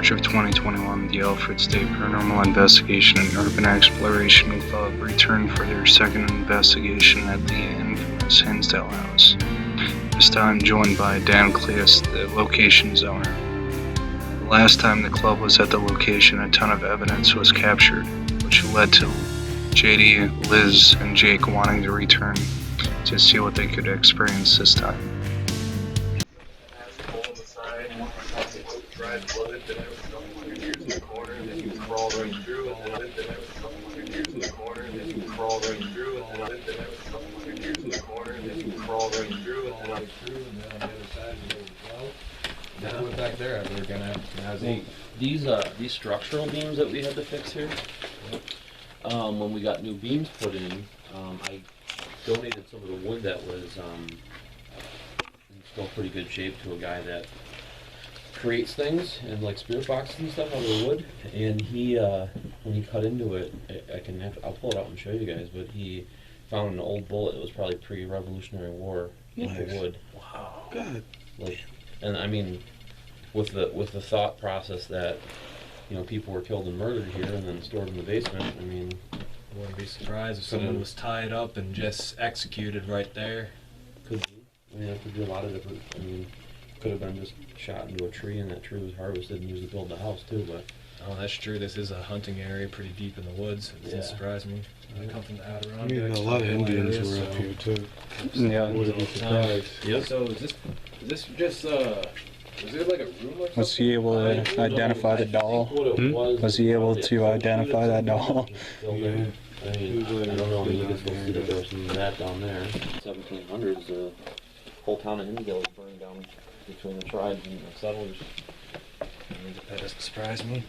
March of 2021, the Alfred State Paranormal Investigation and Urban Exploration Club returned for their second investigation at the infamous Hinsdale House, this time joined by Daniel Klaes, the location's owner. The last time the club was at the location, a ton of evidence was captured, which led to JD, Liz, and Jake wanting to return to see what they could experience this time. Back there, we're gonna have these structural beams that we had to fix here. When we got new beams put in, I donated some of the wood that was in still pretty good shape to a guy that creates things and like spirit boxes and stuff out of the wood. And he, when he cut into it, I'll pull it out and show you guys. But he found an old bullet. It was probably pre-Revolutionary War with the wood. Wow. Good. Like, and I mean, with the thought process that, you know, people were killed and murdered here and then stored in the basement. I mean, I wouldn't be surprised if someone was tied up and just executed right there. Could be. I mean, it could be a lot of different. I mean, could have been just shot into a tree and that tree was harvested and used to build the house too. But oh, that's true. This is a hunting area, pretty deep in the woods. It doesn't surprise me. I come from the Adirondacks. I mean, a lot of Indians were up here too. Yeah. Wouldn't be surprised. Yep. So is this just is there like a room or something? Was he able to identify the doll? Was he able to identify that doll? Yeah. I mean, I don't know. I mean, you can still see that there was some of that down there. 1700s, the whole town of Hinsdale was burned down between the tribes and the settlers. That doesn't surprise me.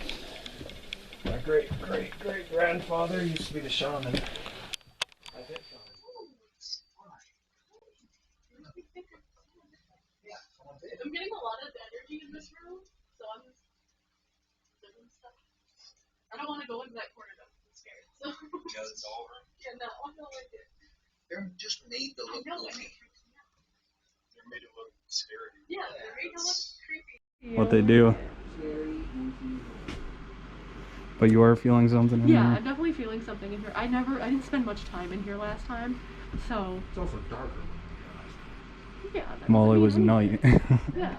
My great grandfather used to be the shaman. I'm getting a lot of energy in this room, so I'm just doing stuff. I don't want to go into that corner though. I'm scared. So. Yeah, it's over. Yeah, no, I don't like it. They're just made to look creepy. They're made to look scary. Yeah, they're made to look creepy. What they do. But you are feeling something in Yeah, here? I'm definitely feeling something in here. I didn't spend much time in here last time, so. It's also darker. Yeah. Well, it was night. Yeah.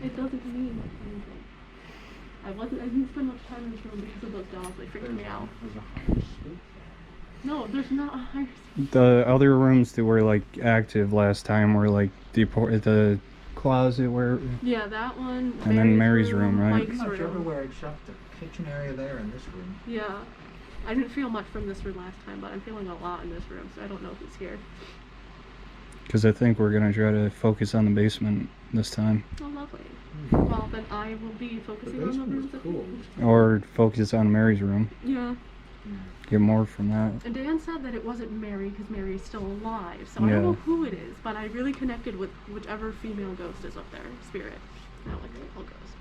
It doesn't mean anything. I didn't spend much time in this room because of those dogs. They freaked me out. No, there's not a higher. The other rooms that were like active last time were like the closet where. Yeah, that one. And then Mary's room, right? Mike's Much room. everywhere except the kitchen area there and this room. Yeah. I didn't feel much from this room last time, but I'm feeling a lot in this room, so I don't know if he's here. Because I think we're going to try to focus on the basement this time. Oh, lovely. Well, then I will be focusing on the rooms that cool. Or focus on Mary's room. Yeah. Get more from that. And Dan said that it wasn't Mary because Mary's still alive, so I don't know who it is, but I really connected with whichever female ghost is up there, spirit. I don't like female ghosts.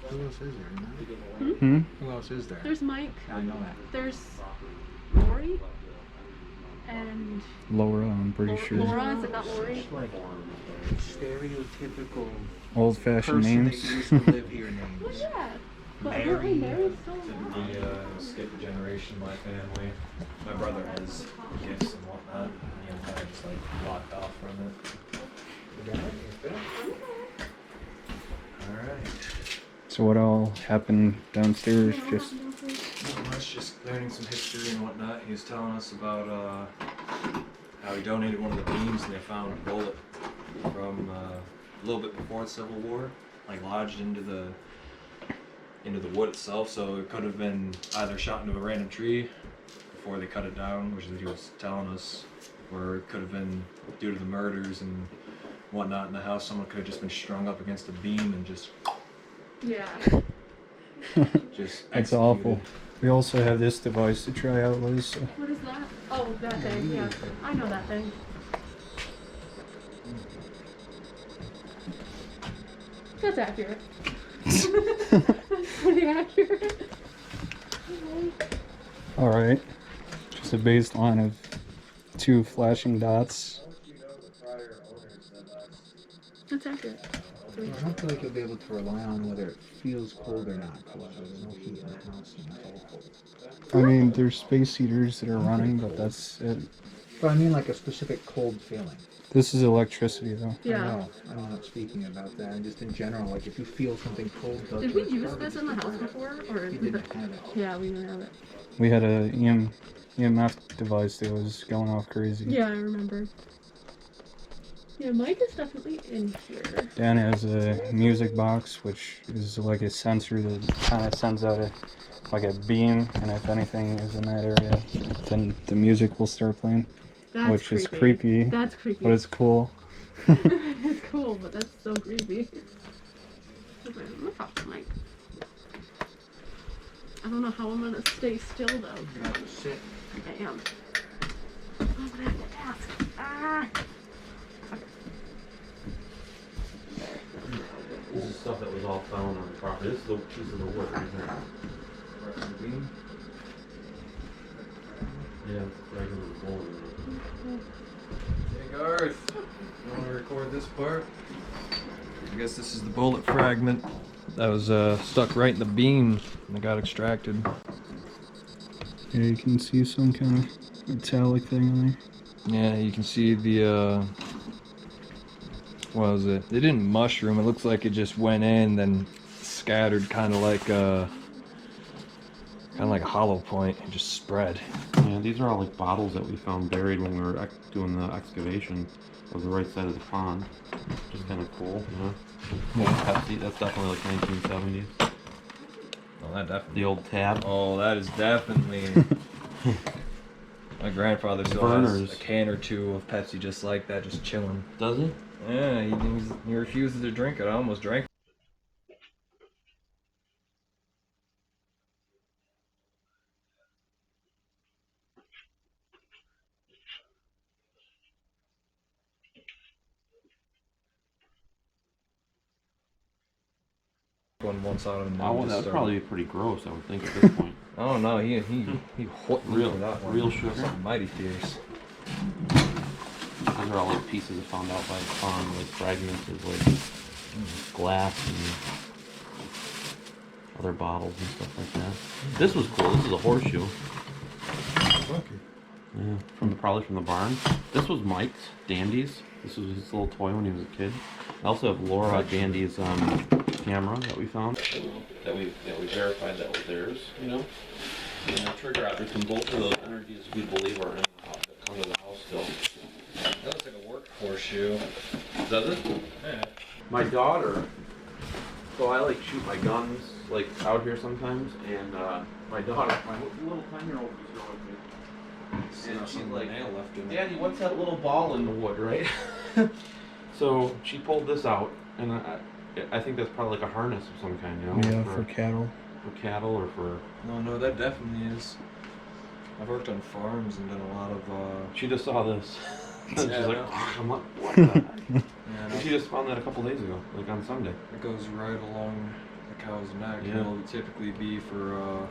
Who else is there? Hmm? Who else is there? There's Mike. I know that. There's Lori. And Laura, I'm pretty sure. Laura, is it not Lori? It's like stereotypical Old-fashioned person names. that used to live here names. Well, yeah. But apparently Mary's still alive. The skip generation of my family. My brother has gifts and whatnot. And I'm kind of just like locked off from it. Alright. So what all happened downstairs? Just Not much, just learning some history and whatnot. He was telling us about how he donated one of the beams and they found a bullet from a little bit before the Civil War, like lodged into the wood itself. So it could have been either shot into a random tree before they cut it down, which is what he was telling us, or it could have been due to the murders and whatnot in the house. Someone could have just been strung up against a beam and just that's executed. awful. We also have this device to try out, Liz. So. What is that? Oh, that thing, yeah. I know that thing. That's accurate. That's pretty accurate. Alright. Just a baseline of 2 flashing dots. That's accurate. history. I don't feel like you'll be able to rely on whether it feels cold or not cold. There's no heat in the house and it's all cold. I mean, there's space heaters that are running, but that's it. But I mean like a specific cold feeling. This is electricity, though. Yeah. I'm not speaking about that. And just in general, like if you feel something cold touch Did we you, use this in the house before, or you is didn't it? have it. Yeah, we didn't have it. We had a EMF device that was going off crazy. Yeah, I remember. Yeah, Mike is definitely in here. Dan has a music box, which is like a sensor that kind of sends out a beam, and if anything is in that area, then the music will start playing, That's which creepy. is creepy, That's creepy. but it's cool. It's cool, but that's so creepy. I'm gonna talk to Mike. I don't know how I'm gonna stay still though. You have to sit. I am. I'm gonna have to ask. Ah! This is stuff that was all found on the property. This is the piece of the wood right here. Right from the beam. Yeah, right in the bowl. Hey Garth, you want to record this part? I guess this is the bullet fragment that was stuck right in the beam and it got extracted. Yeah, you can see some kind of metallic thing on there. Yeah, you can see the, what was it? It didn't mushroom, it looks like it just went in, then scattered kind of like a hollow point and just spread. Yeah, these are all like bottles that we found buried when we were doing the excavation of the right side of the pond. Just kind of cool, you know? Yeah, Pepsi, that's definitely like 1970s. Oh, that definitely. The old tab. Oh, that is definitely. My grandfather still has Burners. a can or two of Pepsi just like that, just chilling. Does it? Yeah, he refuses to drink it. I almost drank it. One once out of him. Oh, that would probably be pretty gross, I would think, at this point. Oh no, he hooked me for that one. Real sugar? Something mighty fierce. These are all like pieces found out by the farm, like fragments of like glass and other bottles and stuff like that. This was cool. This is a horseshoe. Yeah, probably from the barn. This was Mike's Dandy's. This was his little toy when he was a kid. I also have Laura Dandy's camera that we found. That we verified that was theirs, you know? And the trigger objects, and both of those energies we believe are in the house, that come to the house still. That looks like a work horseshoe. Does it? Yeah. My daughter, so I like shoot my guns like out here sometimes, and my daughter, my little 10-year-old was going with me. And she's like, nail left in it. Daddy, what's that little ball in the wood, right? So she pulled this out, and I think that's probably like a harness of some kind, you know? Yeah, for cattle. For cattle or for... No, that definitely is. I've worked on farms and done a lot of. She just saw this. She's Yeah, like, no. I'm like, what the heck? Yeah, And she just found that a couple days ago, like on Sunday. it goes right along the cow's neck. Yeah. It'll typically be for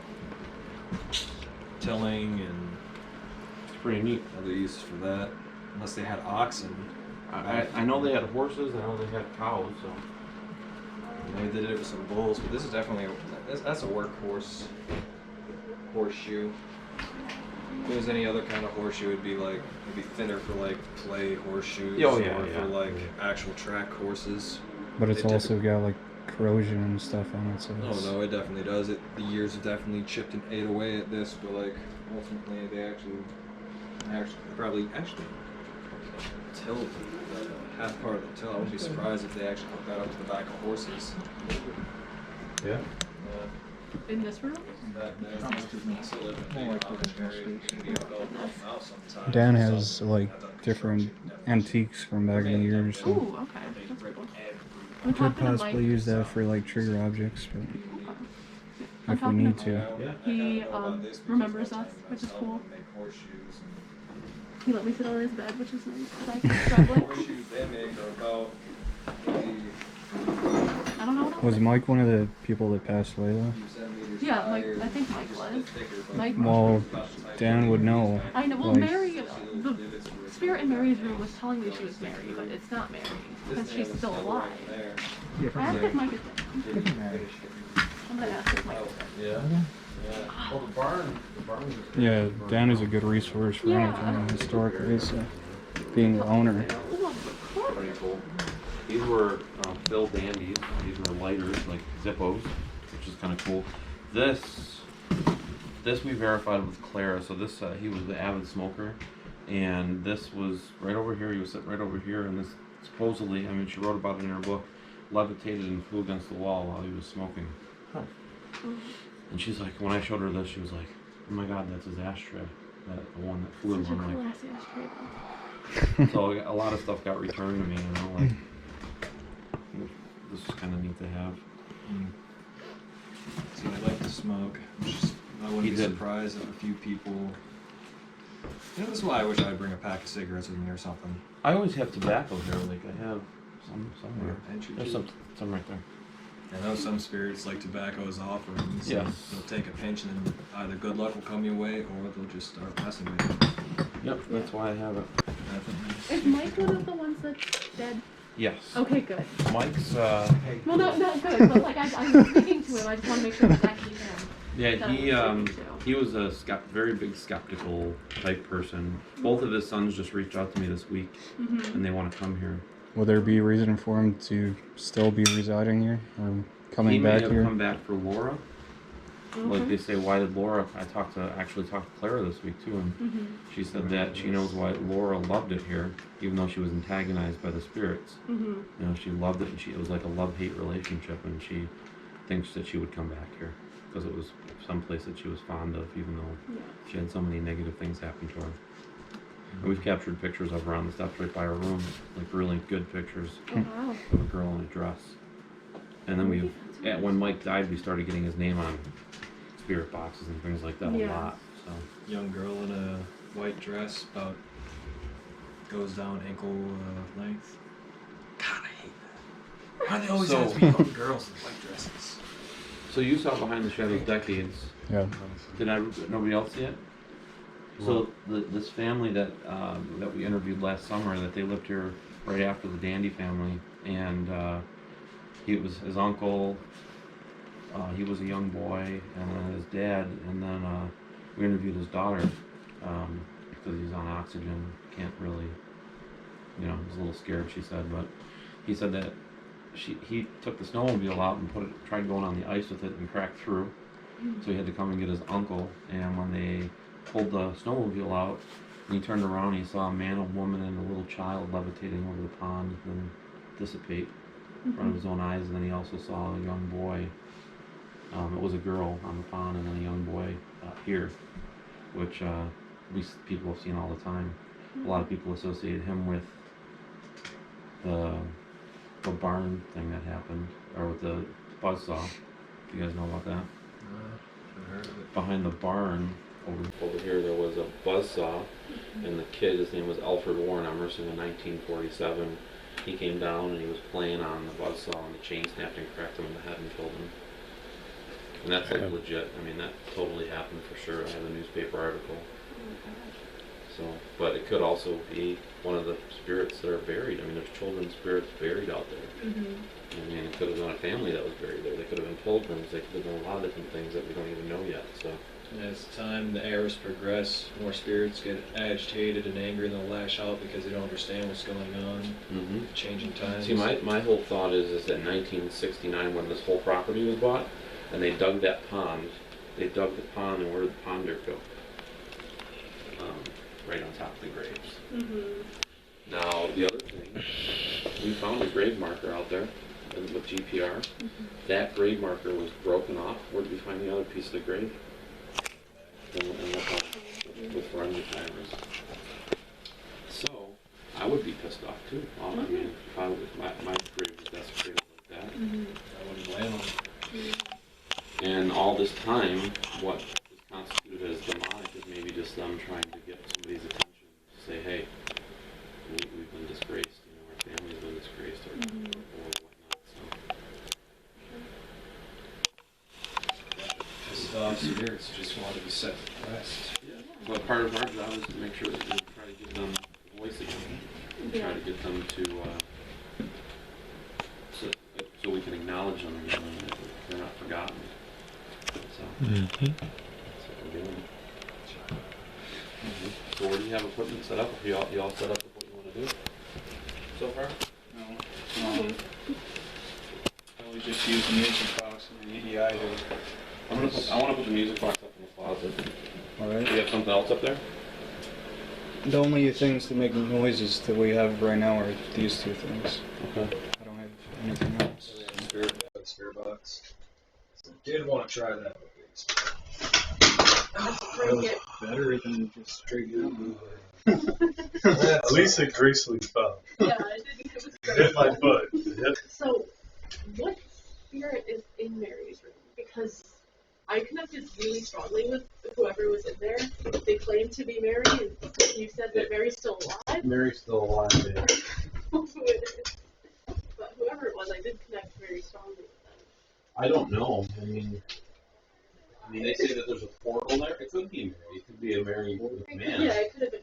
tilling and It's pretty neat. other uses for that. Unless they had oxen. I know they had horses, I know they had cows, so... Maybe they did it with some bulls, but this is definitely that's a workhorse horseshoe. If it was any other kind of horseshoe, it'd be thinner for like play horseshoes Oh, yeah, or yeah. for like actual track horses. But it's They also got like corrosion and stuff on it, so Oh it's, no, it definitely does. The years have definitely chipped and ate away at this, but like ultimately they actually tilled half part of the till. I wouldn't be surprised if they actually hooked that up to the back of horses. Yeah? In this room? Dan has like different antiques from back in the years, so Ooh, okay. That's cool. I'm could talking to possibly Mike. use that for like trigger objects, but I'm if we talking need to to. He remembers us, which is cool. He let me sit on his bed, which is nice, because I can travel. Horseshoes they make are about I don't know what else. Was Mike one of the people that passed away though? Yeah, Mike. I think Mike was. Mike. Well, Dan would know. I know. Well, like- Mary. spirit in Mary's room was telling me she was Mary, but it's not Mary because she's still alive. I Different asked Mary. if Mike is there. Different Mary. I'm gonna ask if Mike is there. Yeah. Well, the barn. Yeah, Dan is a good resource for Yeah. anything historically, so being the owner. Oh, cool. Pretty cool. These were Phil Dandies. These were lighters, like Zippos, which is kind of cool. This we verified with Clara. So this, he was the avid smoker, and this was right over here. He was sitting right over here, and this supposedly, I mean, she wrote about it in her book, levitated and flew against the wall while he was smoking. Huh. And she's like, when I showed her this, she was like, "Oh my God, that's his ashtray, the one that flew." Such a I'm cool like, ass ashtray, though. so a lot of stuff got returned to me, you know, like this is kind of neat to have. So I like to smoke. I wouldn't He be did. surprised if a few people. You know, this is why I wish I'd bring a pack of cigarettes with me or something. I always have tobacco here, like I have some somewhere. Pinch or There's two. some right there. I know some spirits like tobacco as offerings. Yes. And they'll take a pinch and then either good luck will come your way or they'll just start messing with you. Yep, that's why I have it. I think Is Mike one of the ones that's dead? Yes. Okay, good. Mike's Well, no, not good, but like I was speaking to him, I just want to make sure it's actually him. yeah, that I'm speaking to. he was a very big skeptical type person. Both of his sons just reached out to me this week and they want to come here. Will there be a reason for him to still be residing here or He coming may back have here? come back for Laura. Like they say, why did Laura? I actually talked to Clara this week too, and she said that she knows why Laura loved it here, even though she was antagonized by the spirits. You know, she loved it, and it was like a love-hate relationship, and she thinks that she would come back here because it was someplace that she was fond of, even though she had so many negative things happen to her. And we've captured pictures of her on the steps right by her room, like really good pictures Oh, wow. of a girl in a dress. And then when Mike died, we started getting his name on spirit boxes and things like that a Yeah. lot. So young girl in a white dress about goes down ankle length. God, I hate that. Why do they always have to be young girls in white dresses? So you saw Behind the Shadows Decades. Yeah. Nobody else see it? So this family that we interviewed last summer, that they lived here right after the Dandy family, and he was his uncle. He was a young boy, and then his dad, and then we interviewed his daughter because he's on oxygen, can't really, you know, he's a little scared. She said, but he said that he took the snowmobile out and tried going on the ice with it and cracked through, so he had to come and get his uncle. And when they pulled the snowmobile out, and he turned around, he saw a man, a woman, and a little child levitating over the pond and then dissipate in front of his own eyes. And then he also saw a young boy. It was a girl on the pond and then a young boy here, which people have seen all the time. A lot of people associate him with the barn thing that happened, or with the buzzsaw. If you guys know about that. I've heard of it. Behind the barn, over here, there was a buzzsaw, and the kid, his name was Alfred Warren Emerson in 1947. He came down and he was playing on the buzzsaw, and the chain snapped and cracked him in the head and killed him. And that's like legit. I mean, that totally happened for sure. I have a newspaper article. So, but it could also be one of the spirits that are buried. I mean, there's children's spirits buried out there. I mean, it could have been a family that was buried there. They could have been pilgrims. They could have been a lot of different things that we don't even know yet. So, As time, the eras progress, more spirits get agitated and angry, and they'll lash out because they don't understand what's going on. Changing times. see, my whole thought is that in 1969, when this whole property was bought, and they dug that pond, and where did the pond dirt go? Right on top of the graves. Now, the other thing, we found a grave marker out there with GPR. That grave marker was broken off. Where did we find the other piece of the grave? And look up with forensic cameras. So, I would be pissed off too. I mean, if my grave was desecrated like that. I wouldn't blame them. And all this time, what is constituted as demonic is maybe just them trying to get somebody's attention. Say, hey, we've been disgraced, you know, our family's been disgraced, or whatnot. So. Pissed off spirits just want to be set to rest. But part of our job is to make sure that we try to give them voice and try to get them to, so we can acknowledge them, you know, and that they're not forgotten. So, that's what we're doing. So where do you have equipment set up? You all set up with what you want to do so far? No. We just use the music box and the EDI to... I want to put the music box up in the closet. Alright. Do you have something else up there? The only things that make noises that we have right now are these two things. Okay. I don't have anything else. Spirit box. Did want to try that with these. Bring it. Better than just straight down. At least it gracefully fell. Yeah, I didn't. It was great. Hit my foot. Hit. So, what spirit is in Mary's room? Because I connected really strongly with whoever was in there. They claimed to be Mary, and you said that Mary's still alive. Mary's still alive, yeah. But whoever it was, I did connect very strongly with them. I don't know. I mean, they say that there's a portal there. It could be Mary. It could be a Mary with a man. Yeah, it could have been.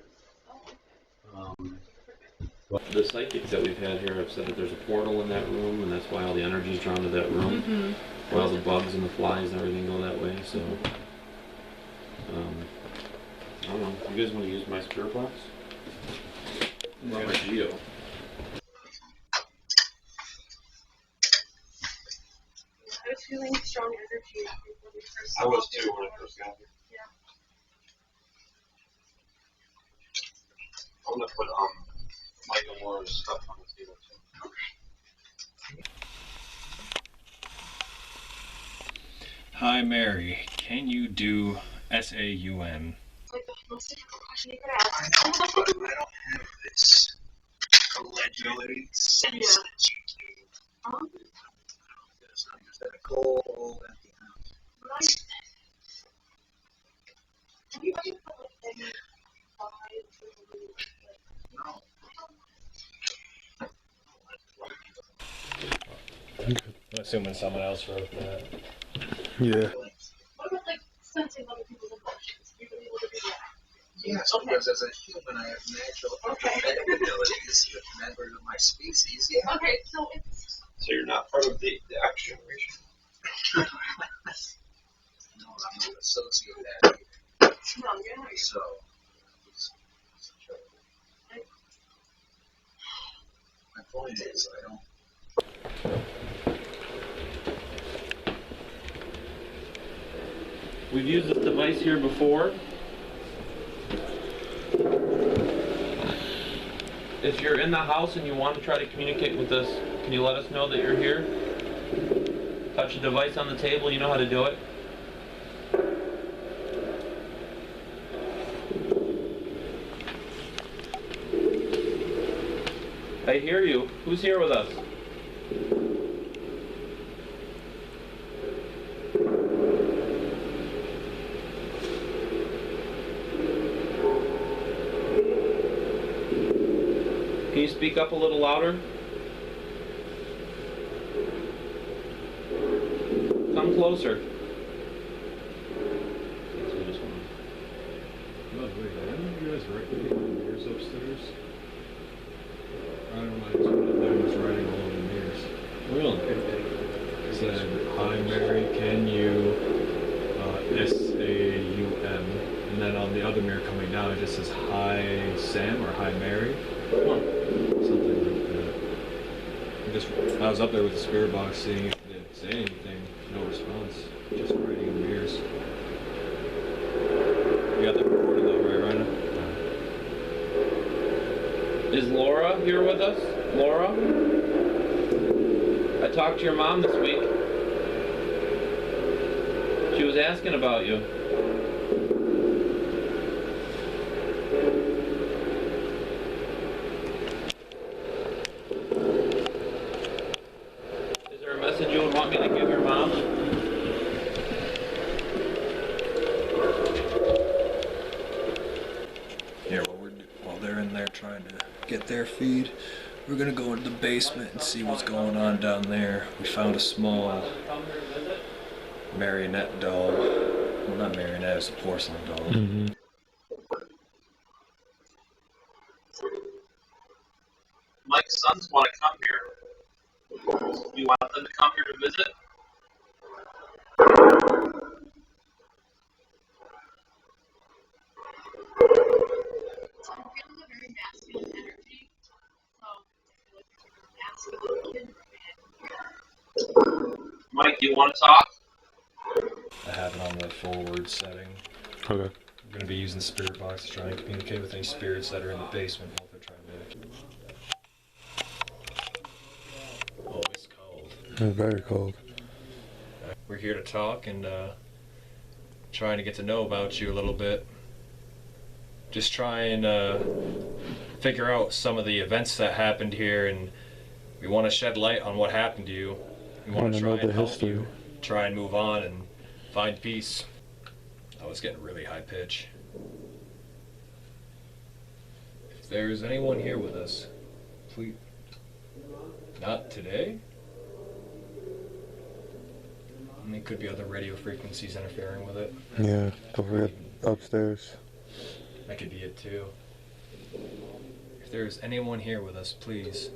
Oh, okay. But the psychics that we've had here have said that there's a portal in that room, and that's why all the energy is drawn to that room. Mm-hmm. Why all the bugs and the flies and everything go that way. So, I don't know. You guys want to use my spirit box? Or my Geo? I was feeling strong energy when we first. I was too when I first got here. Yeah. I'm gonna put Michael Moore's stuff on the table too. Hi, Mary. Can you do SAUN? Like the most difficult question you could ask. I know, but I don't have this allegedly sense that you do. There's not just that cold empty house. Right. Have you ever felt like any vibes or No. I'm assuming someone else wrote that. Yeah. what about like sensing other people's emotions? You been able to do that? Yes, Okay. because as a human, I have natural empathetic abilities with members of my species. Yeah. Okay, so it's So you're not part of the X generation. No, I'm not associated with that. no, you're not. So, my point is, I don't. We've used this device here before. If you're in the house and you want to try to communicate with us, can you let us know that you're here? Touch the device on the table, you know how to do it? I hear you. Who's here with us? Can you speak up a little louder? Come closer. Oh, wait, didn't you guys write the mirrors upstairs? I don't know, it's one of them was writing all over the mirrors. Really? It said, hi Mary, can you, S-A-U-M, and then on the other mirror coming down it just says, hi Sam, or hi Mary. Something like that. I was up there with the spirit box seeing if it didn't say anything, no response, just writing in the mirrors. You got that recorded though, right, Rhina? Is Laura here with us? Laura? I talked to your mom this week. She was asking about you. Is there a message you would want me to give your mom? Yeah, while they're in there trying to get their feed, we're gonna go into the basement and see what's going on down there. We found a small marionette doll. Well, not marionette, it's a porcelain doll. Do you want to talk? I have it on the forward setting. Okay. I'm going to be using the spirit box to try and communicate with any spirits that are in the basement while they're trying to... Oh, it's cold. It's very cold. We're here to talk and trying to get to know about you a little bit. Just try and figure out some of the events that happened here, and we want to shed light on what happened to you. We want to try know the and help history. you try and move on and find peace. I was getting really high pitch. If there's anyone here with us, please. Not today? I mean, it could be other radio frequencies interfering with it. Yeah, don't forget upstairs. That could be it too. If there's anyone here with us, please.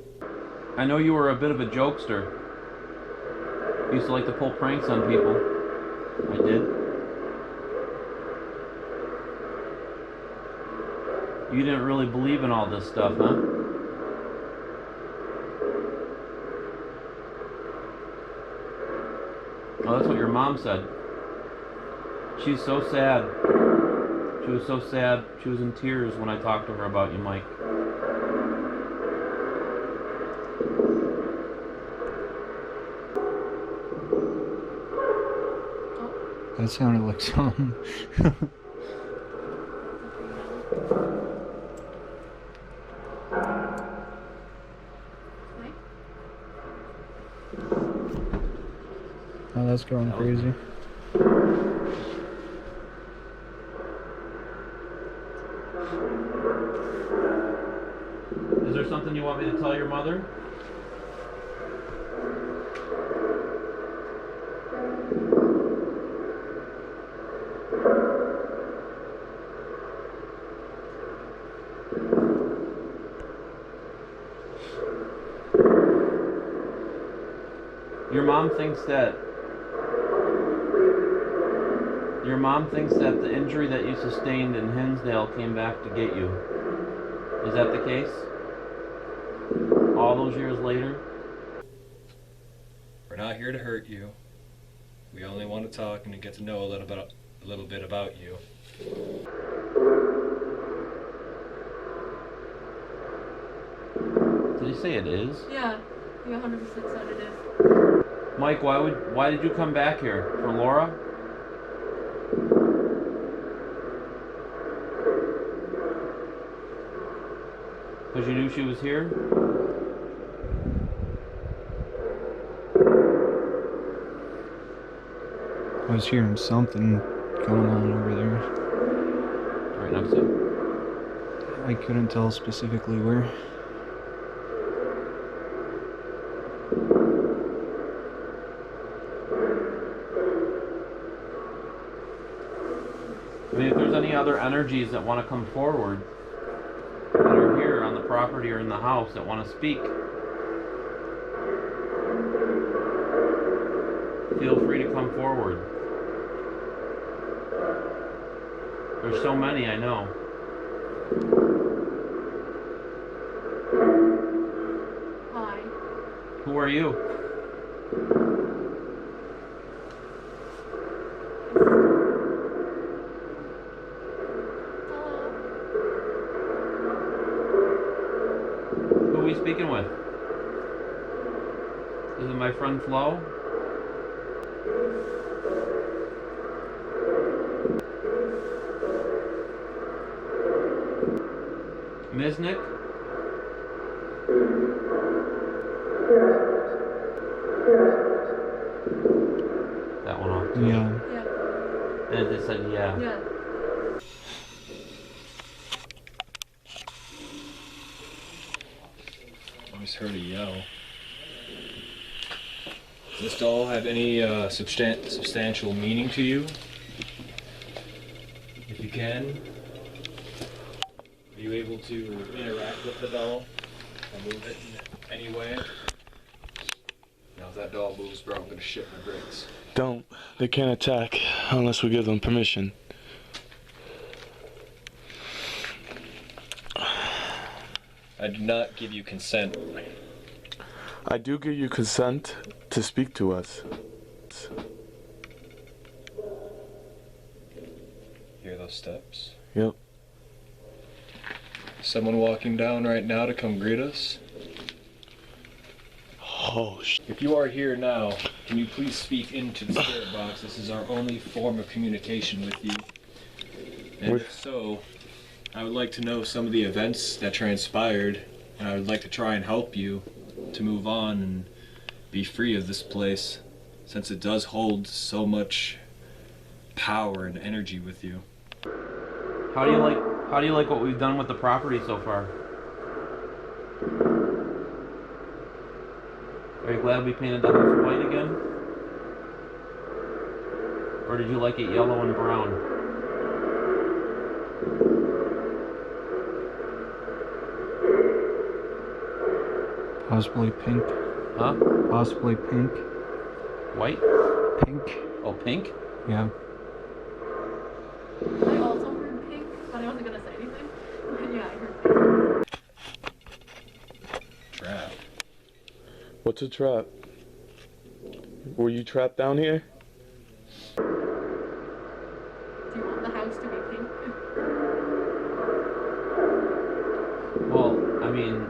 I know you were a bit of a jokester. You used to like to pull pranks on people. I did. You didn't really believe in all this stuff, huh? Oh, that's what your mom said. She's so sad. She was so sad. She was in tears when I talked to her about you, Mike. That sounded like something. Oh, that's going crazy. Is there something you want me to tell your mother? Your mom thinks that the injury that you sustained in Hinsdale came back to get you. Is that the case? All those years later? We're not here to hurt you. We only want to talk and to get to know a little bit about you. Did he say it is? Yeah, you 100% said it is. Mike, why did you come back here? For Laura? Because you knew she was here? I was hearing something going on over there. Right next to you. I couldn't tell specifically where. I mean, if there's any other energies that want to come forward, that are here on the property or in the house that want to speak, feel free to come forward. There's so many, I know. Hi. Who are you? Who are we speaking with? Is it my friend Flo? Misnick? That one off too. Yeah. Yeah. And it said yeah. Yeah. I always heard a yell. Does this doll have any substantial meaning to you? If you can, are you able to interact with the doll or move it in any way? Now if that doll moves, bro, I'm gonna shit my bricks. Don't. They can't attack unless we give them permission. I do not give you consent. I do give you consent to speak to us. Yes. Hear those steps? Yep. Someone walking down right now to come greet us? Oh, If you are here now, can you please speak into the spirit box? This is our only form of communication with you. And if so, I would like to know some of the events that transpired, and I would like to try and help you to move on and be free of this place, since it does hold so much power and energy with you. How do you like what we've done with the property so far? Are you glad we painted the house white again? Or did you like it yellow and brown? Possibly pink. Huh? Possibly pink. White? Pink. Oh, pink? Yeah. I also heard pink, but I wasn't gonna say anything. But yeah, I heard pink. Trap. what's a trap? Were you trapped down here? Do you want the house to be pink? Well, I mean,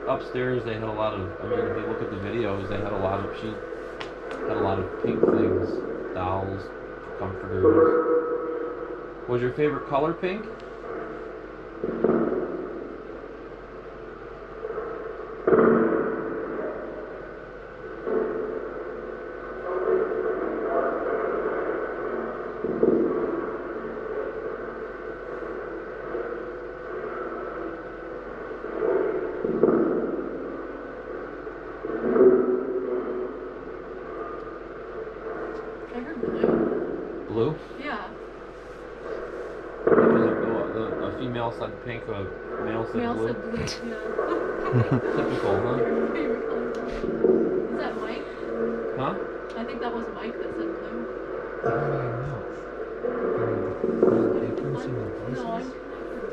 upstairs they had a lot of, I mean, if you look at the videos, they had a lot of, she had a lot of pink things. Dolls, comforters. Was your favorite color pink? I heard blue. Blue? Yeah. A female said pink, a male said Male blue. said blue, yeah. Typical, huh? Your favorite color. Is that Mike? Huh? I think that was Mike that said blue. How do you know? Any difference in their No, voices?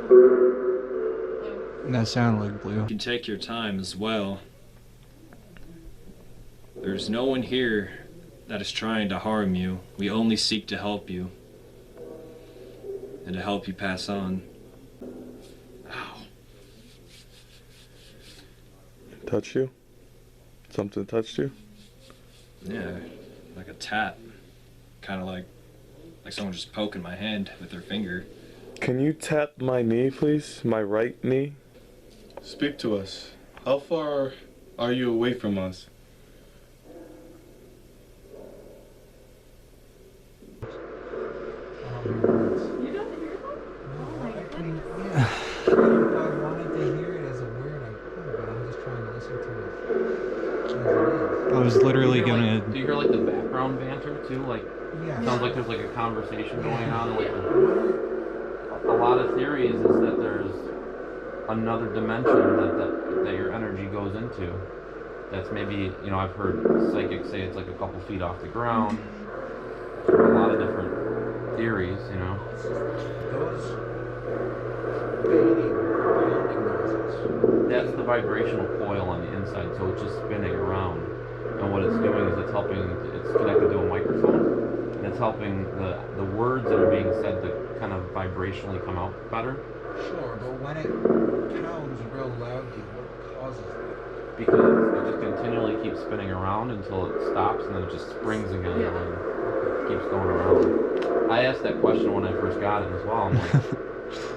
I'm blue. That sounded like blue. You can take your time as well. There's no one here that is trying to harm you. We only seek to help you. And to help you pass on. Ow. Touch you? Something touched you? Yeah, like a tap. Kind of like someone just poking my hand with their finger. Can you tap my knee, please? My right knee? Speak to us. How far are you away from us? You don't hear that? Oh my I mean, goodness. yeah. If I wanted to hear it as a word, I could, but I'm just trying to listen to it as it I was literally Do you hear, gonna. do you hear like the background banter too? Like, is. Yeah. sounds like there's like a conversation going on. Like, Yeah. a lot of theories is that there's another dimension that your energy goes into. That's maybe, you know, I've heard psychics say it's like a couple feet off the ground. A lot of different theories, you know. Those pounding noises. That's the vibrational coil on the inside, so it's just spinning around. And what it's doing is it's connected to a microphone, and it's helping the words that are being said to kind of vibrationally come out better. Sure, but when it pounds real loudly, what causes that? Because it just continually keeps spinning around until it stops, and then it just springs again, Yeah. and then keeps going around. I asked that question when I first got it as well. I'm like,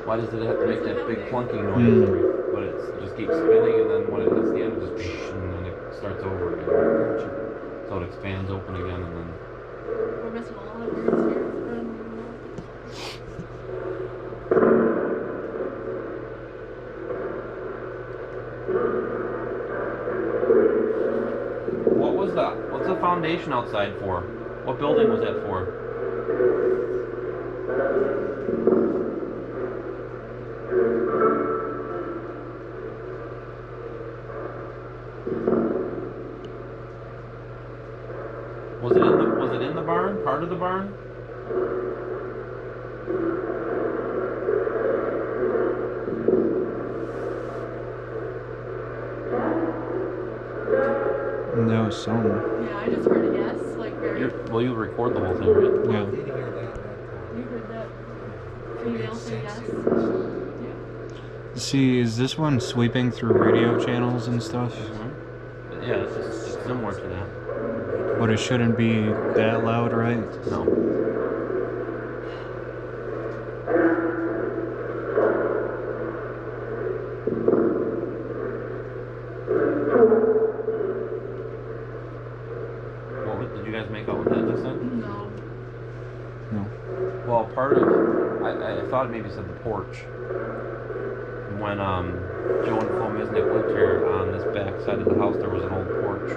why does it have to make that big clunking noise? But it just keeps spinning, and then when it hits the end, it just and then it starts over again. So it expands open again, and then We're missing a lot of words here. what's the foundation outside for? What building was that for? Was it in the barn? Part of the barn? No, some. Yeah, I just heard a yes, like Well, you record the whole thing, right? I Yeah. did hear that time. You heard that It female made say sense. yes? It was, Yeah. See, is this one sweeping through radio channels and stuff? Yeah, it's similar to that. But it shouldn't be that loud, right? No. Did you guys make out with that just then? No. No. Well, part of I thought it maybe said the porch. When Joe and Phil Misnick lived here, on this back side of the house, there was an old porch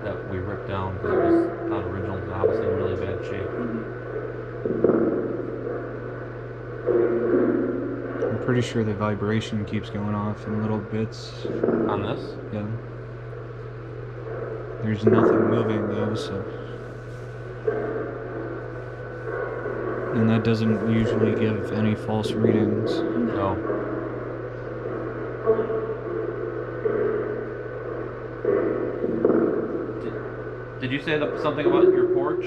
that we ripped down because it was not original and obviously in really bad shape. I'm pretty sure the vibration keeps going off in little bits. On this? Yeah. There's nothing moving though, so. And that doesn't usually give any false readings. No. Did you say something about your porch?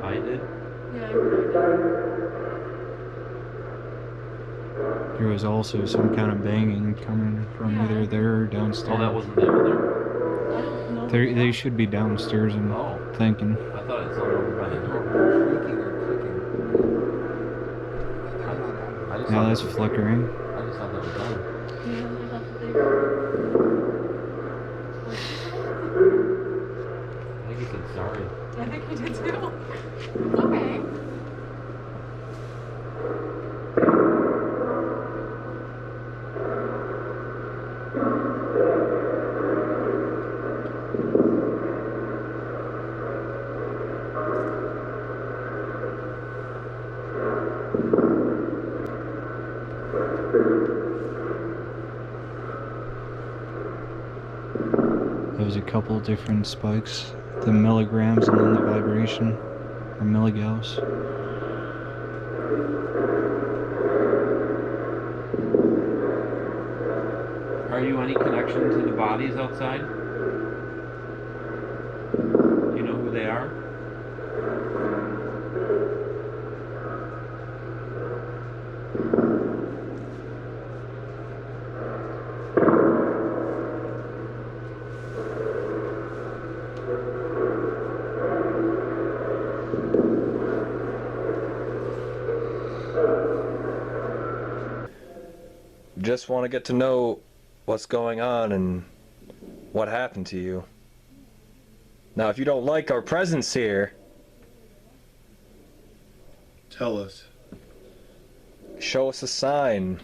I did. Yeah, I heard that. There was also some kind of banging coming from either there or downstairs. Oh, that wasn't them either? I don't know. They should be downstairs, I'm Oh. thinking. I thought it sounded over by the door. creaking or clicking. I'm not I just Now thought that's that was, flickering. I just thought that was done. Yeah, I thought that they I think he said sorry. I think he did too. It's okay. There was a couple different spikes. The milligrams and then the vibration. Or milligauss. Are you any connection to the bodies outside? Do you know who they are? Just want to get to know what's going on and what happened to you. Now, if you don't like our presence here, Tell us. show us a sign.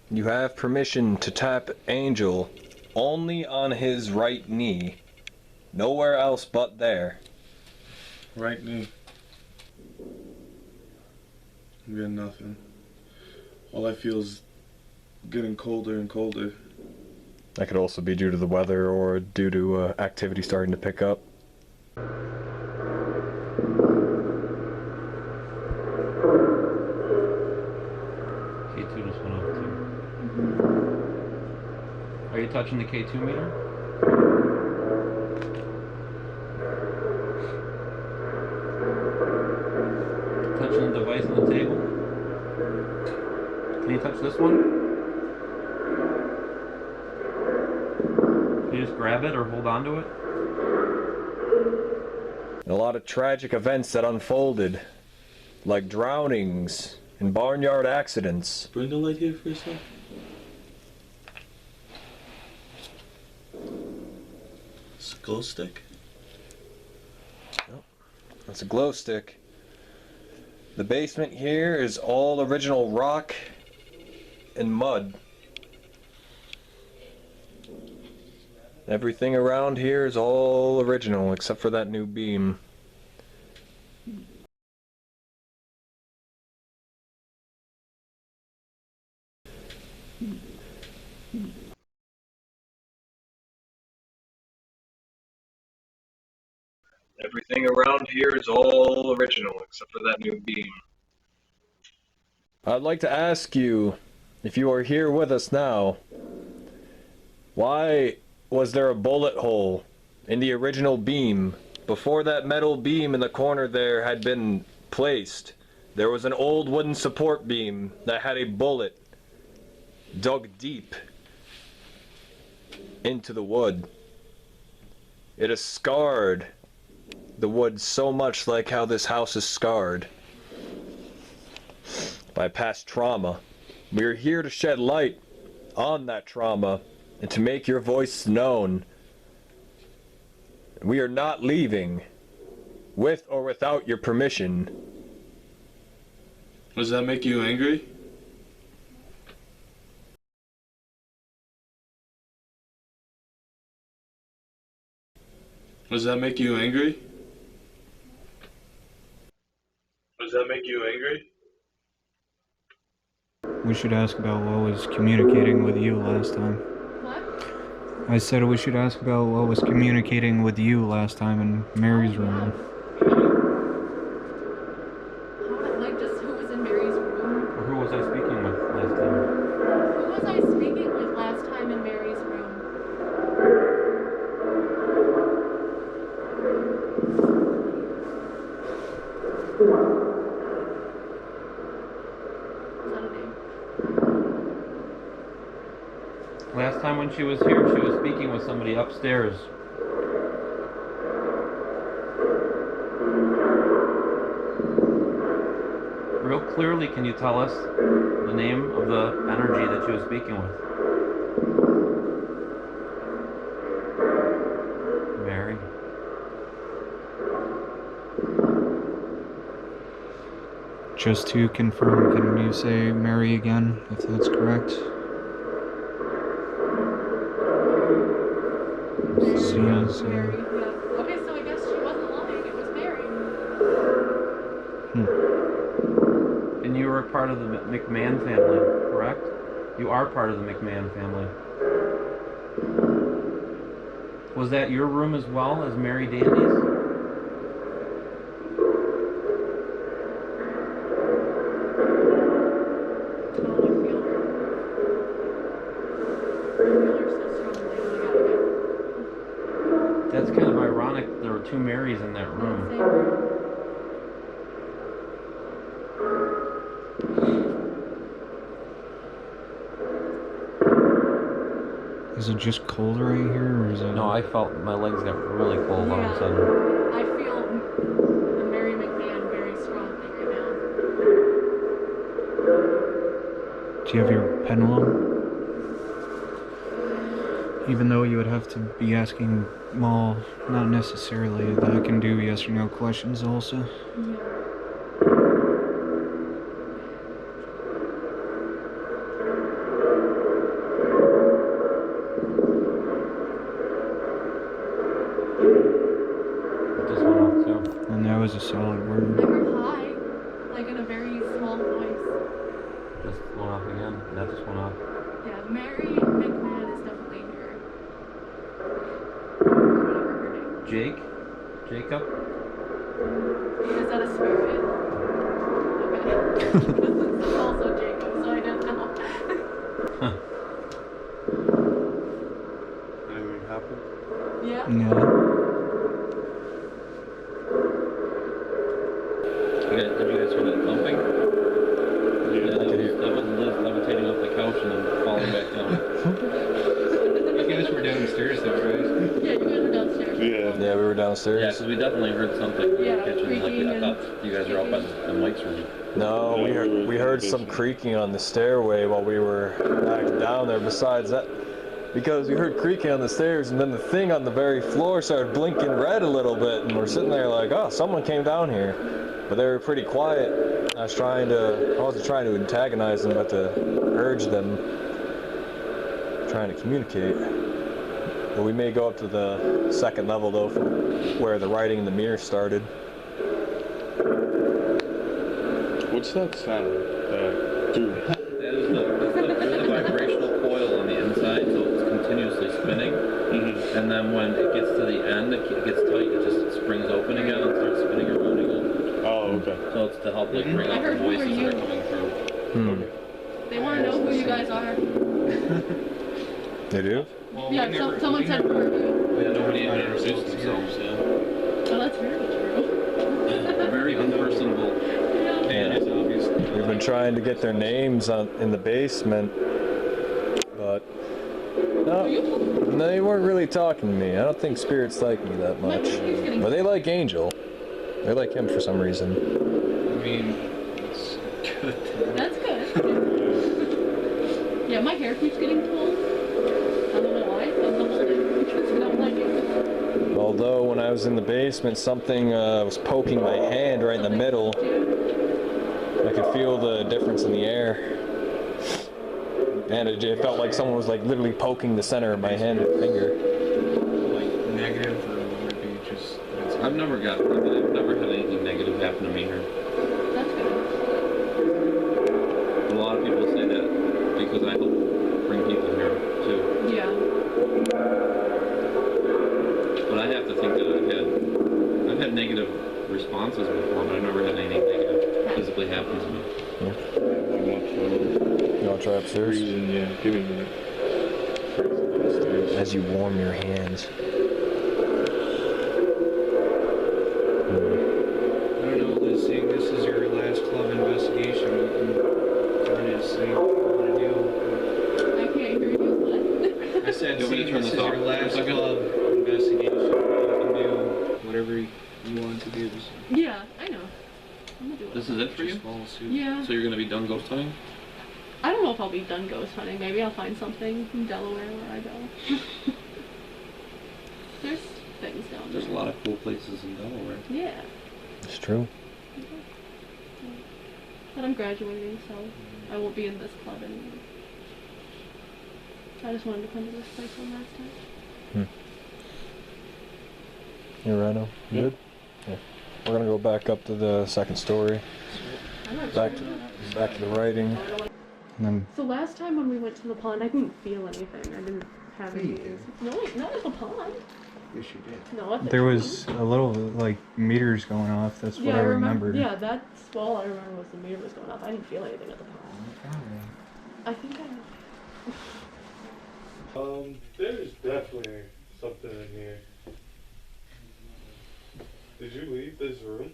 You have permission to tap Angel only on his right knee. Nowhere else but there. Right knee. I'm getting nothing. All I feel is getting colder and colder. That could also be due to the weather or due to activity starting to pick up. K2 just went up too. Are you touching the K2 meter? Touching the device on the table? Can you touch this one? Can you just grab it or hold on to it? And a lot of tragic events that unfolded, like drownings and barnyard accidents. Bring the light here for a sec. It's a glow stick. That's a glow stick. The basement here is all original rock and mud. Everything around here is all original except for that new beam. Everything around here is all original except for that new beam. I'd like to ask you, if you are here with us now, why was there a bullet hole in the original beam before that metal beam in the corner there had been placed? There was an old wooden support beam that had a bullet dug deep into the wood. It has scarred the wood so much like how this house is scarred by past trauma. We are here to shed light on that trauma and to make your voice known. We are not leaving with or without your permission. Does that make you angry? Does that make you angry? Does that make you angry? We should ask about what was communicating with you last time. What? I said we should ask about what was communicating with you last time in Mary's room. Like, just who was in Mary's room? Or who was I speaking with last time? Who was I speaking with last time in Mary's room? Is that a name? Last time when she was here, she was speaking with somebody upstairs. Real clearly, can you tell us the name of the energy that she was speaking with? Mary. Just to confirm, can you say Mary again, if that's correct? Seems, Mary, yeah. Okay, so I guess she wasn't lying. It was Mary. And you were part of the McMahon family, correct? You are part of the McMahon family. Was that your room as well as Mary Dandy's? That's kind of ironic. There were two Marys in that room. Is it just cold right here, or is it... No, I felt my legs got really cold all of a sudden. I feel the Mary McMahon very strongly right now. Do you have your pen along? Even though you would have to be asking, well, not necessarily, but I can do yes or no questions also. Yeah. This one off too. And that was a solid I word. heard hi, like in a very small voice. Just one off again. That just went off. Yeah, Mary McMahon is definitely here. Or whatever her name. Jake? Jacob? Is that a spirit? Okay. This is also Jacob, so I didn't know. Anything happen? Yeah. No. Did you guys hear that thumping? Yeah. That was Liz levitating off the couch and then falling back down. You guys were downstairs though, right? Yeah, you guys were downstairs. Yeah. Yeah, we were downstairs. Yeah, because we definitely heard something in Yeah, the kitchen. Like, creaking I and thought you guys were out by the Mike's room. No, we heard some creaking on the stairway while we were back down there. Besides that, because we heard creaking on the stairs, and then the thing on the very floor started blinking red a little bit, and we're sitting there like, oh, someone came down here. But they were pretty quiet. I wasn't trying to antagonize them, but to urge them, trying to communicate. But we may go up to the second level though, from where the writing in the mirror started. What's that sound? Dude. That is the vibrational coil on the inside, so it's continuously spinning. And then when it gets to the end, it gets tight, it just springs open again and starts spinning around again. Oh, okay. So it's to help like bring out the voices that are coming through. They want to know who you guys are. They do? Well, Yeah, someone said who are you? Yeah, nobody even introduced themselves, yeah. Oh, that's very true. They're very unpersonable. Dan is obviously. We've been trying to get their names in the basement, but no, they weren't really talking to me. I don't think spirits like me that much. But they like Angel. They like him for some reason. I mean, it's good. That's good. Yeah, my hair keeps getting pulled. I don't know why. That's the whole thing. Because I don't like it. Although when I was in the basement, something was poking my hand right in the middle. I could feel the difference in the air. And it felt like someone was like literally poking the center of my hand and finger. Like negative, or would it be just? I've never had anything negative happen to me here. That's good. A lot of people say that because I help bring people here too. Yeah. But I have to think that I've had negative responses before, but I've never had anything negative physically happen to me. You want to try upstairs? Yeah, give me a minute. As you warm your hands. I don't know, Liz, seeing this is your last club investigation, you can kind of say what you want to do. I can't hear you. What? I said, You want me to seeing turn this this is off your for a last second? club investigation, you can do whatever you want to do. Just Yeah, I know. I'm gonna do it. This is it for you? just follow suit. Yeah. So you're gonna be done ghost hunting? I don't know if I'll be done ghost hunting. Maybe I'll find something in Delaware where I go. There's things down there. There's a lot of cool places in Delaware. Yeah. It's true. But I'm graduating, so I won't be in this club anymore. I just wanted to come to this place one last time. You Rhino? Good? Yeah. We're gonna go back up to the second story. Back to the writing. And then So last time when we went to the pond, I didn't feel anything. I didn't have any. No, not at the pond. Yes, you did. No, at the There tree. was a little like meters going off. That's what Yeah, I remember. remembered. Yeah, that's all I remember was the meter was going off. I didn't feel anything at the pond. I think I. There's definitely something in here. Did you leave this room?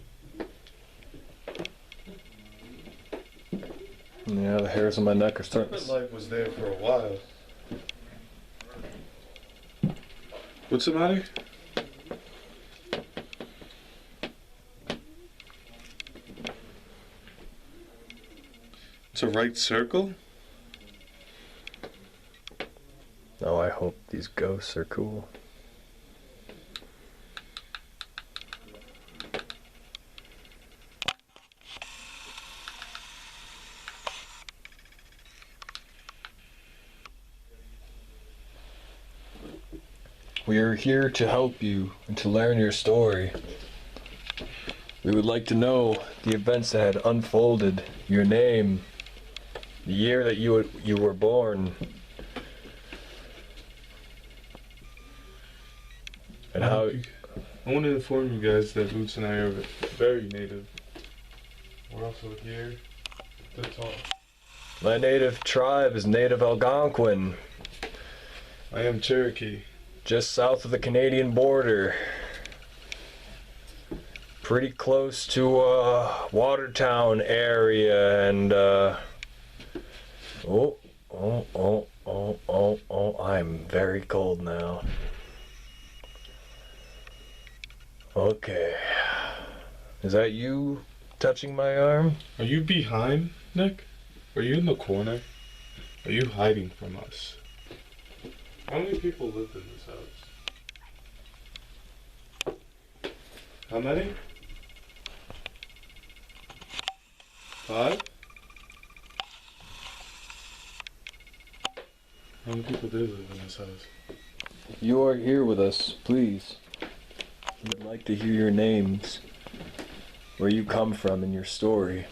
yeah, the hairs on my neck are starting That to... light was there for a while. What's the matter? It's a right circle? Oh, I hope these ghosts are cool. We are here to help you and to learn your story. We would like to know the events that had unfolded, your name, the year that you were born, and how... I want to inform you guys that Boots and I are very native. We're also here to talk. My native tribe is Native Algonquin, I am Cherokee. just south of the Canadian border. Pretty close to Watertown area, and oh, I'm very cold now. Okay. Is that you touching my arm? Are you behind, Nick? Are you in the corner? Are you hiding from us? How many people live in this house? How many? 5? How many people do live in this house? If you are here with us, please. We'd like to hear your names, where you come from in your story.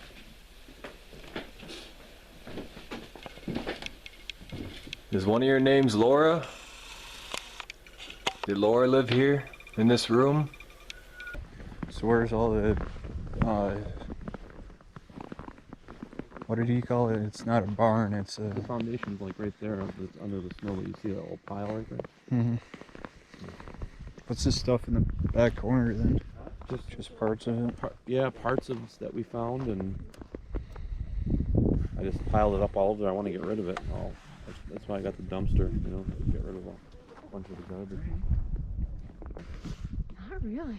Is one of your names Laura? Did Laura live here in this room? So where's all the, what did he call it? It's not a barn, it's a... The foundation's like right there, under the snow. You see that little pile right there? Mm-hmm. What's this stuff in the back corner then? Just parts of it? Yeah, parts of that we found, and I just piled it up all over there. I want to get rid of it. That's why I got the dumpster, you know, to get rid of a bunch of the garbage. Not really.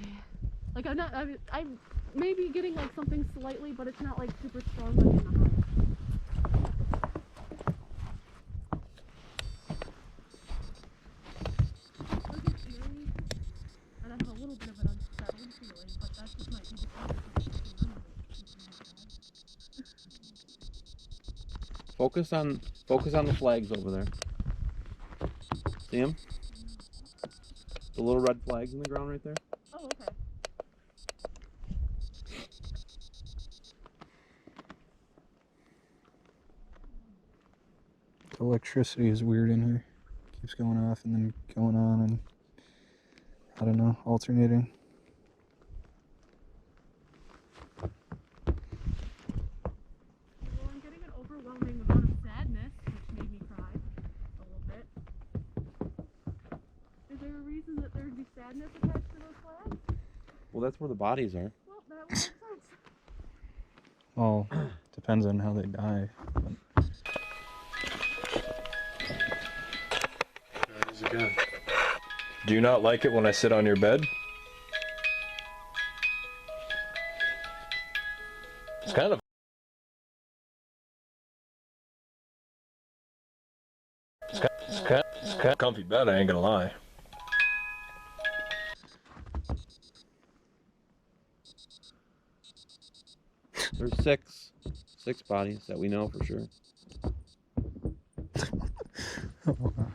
Like I'm maybe getting like something slightly, but it's not like super strong like in the house. Like it's eerie, and I have a little bit of an unsettled feeling, but that just might be the Focus on the flags over there. See them? The little red flags in the ground right there? Oh, okay. The electricity is weird in here. Keeps going off and then going on and, I don't know, alternating. Well, I'm getting an overwhelming amount of sadness, which made me cry a little bit. Is there a reason that there'd be sadness attached to those flags? Well, that's where the bodies are. Well, that would make sense. Well, depends on how they die. There's again. Do you not like it when I sit on your bed? It's kind of... It's kind of comfy bed, I ain't gonna lie. There's six bodies that we know for sure.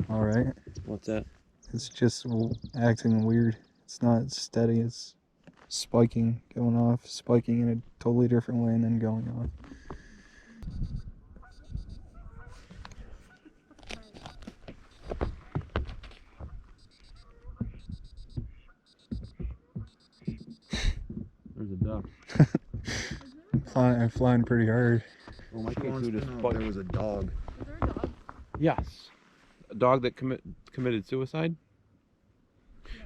All right. What's that? It's just acting weird. It's not steady. It's spiking, going off, spiking in a totally different way, and then going off. There's a duck. I'm flying pretty hard. Well, my Who case wants we to just know? There was a dog. Is there a dog? Yes. A dog that committed suicide.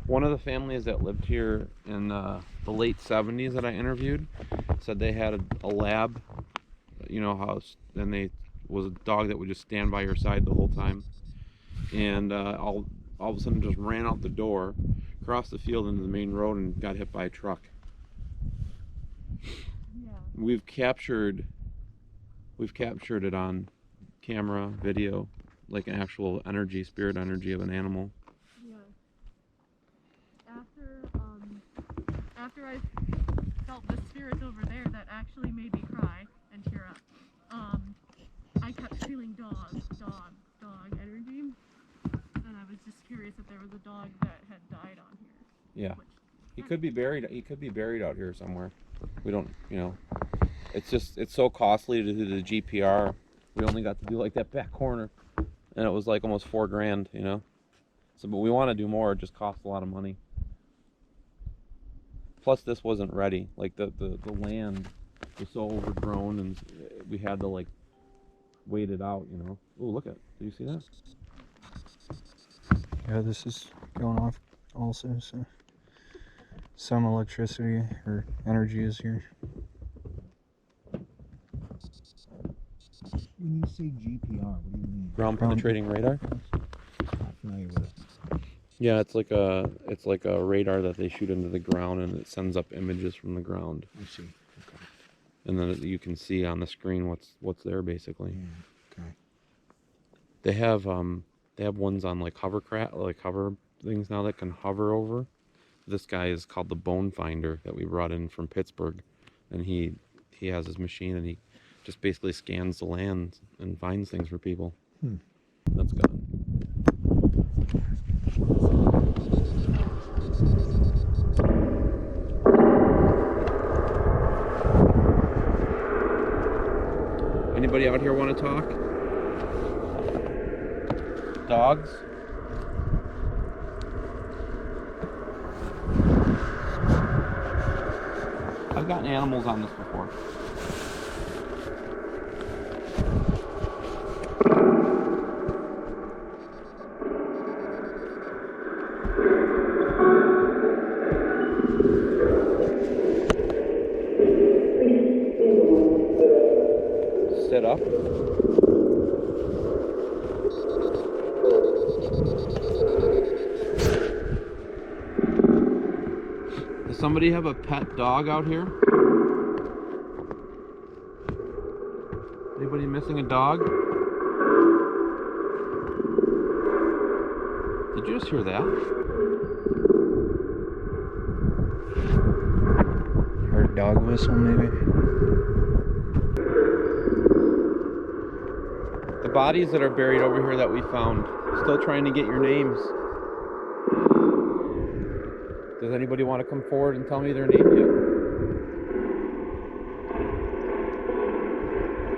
One of the families that lived here in the late 70s that I interviewed said they had a lab, you know, house, and they was a dog that would just stand by your side the whole time, and all of a sudden just ran out the door, crossed the field into the main road, and got hit by a truck. Yeah. We've captured it on camera, video, like an actual energy, spirit energy of an animal. Yeah. After I felt the spirits over there that actually made me cry and tear up, I kept feeling dog energy, and I was just curious if there was a dog that had died on here. Yeah. He could be buried out here somewhere. We don't, you know, it's so costly to do the GPR. We only got to do like that back corner, and it was like almost $4,000, you know. So, but we want to do more. It just costs a lot of money. Plus, this wasn't ready. Like the land was so overgrown, and we had to like wait it out, you know. Oh, look at! Do you see that? Yeah, this is going off also, so some electricity or energy is here. When you say GPR, what do you mean? Ground penetrating radar. Not familiar with it. Yeah, it's like a radar that they shoot into the ground, and it sends up images from the ground. I see. Okay. And then you can see on the screen what's there basically. Yeah. Okay. They have ones on like hover things now that can hover over. This guy is called the Bone Finder that we brought in from Pittsburgh, and he has his machine, and he just basically scans the land and finds things for people. That's good. Anybody out here want to talk? Dogs? I've gotten animals on this before. Sit up. Does somebody have a pet dog out here? Anybody missing a dog? Did you just hear that? Heard a dog whistle, maybe? The bodies that are buried over here that we found, still trying to get your names. Does anybody want to come forward and tell me their name yet?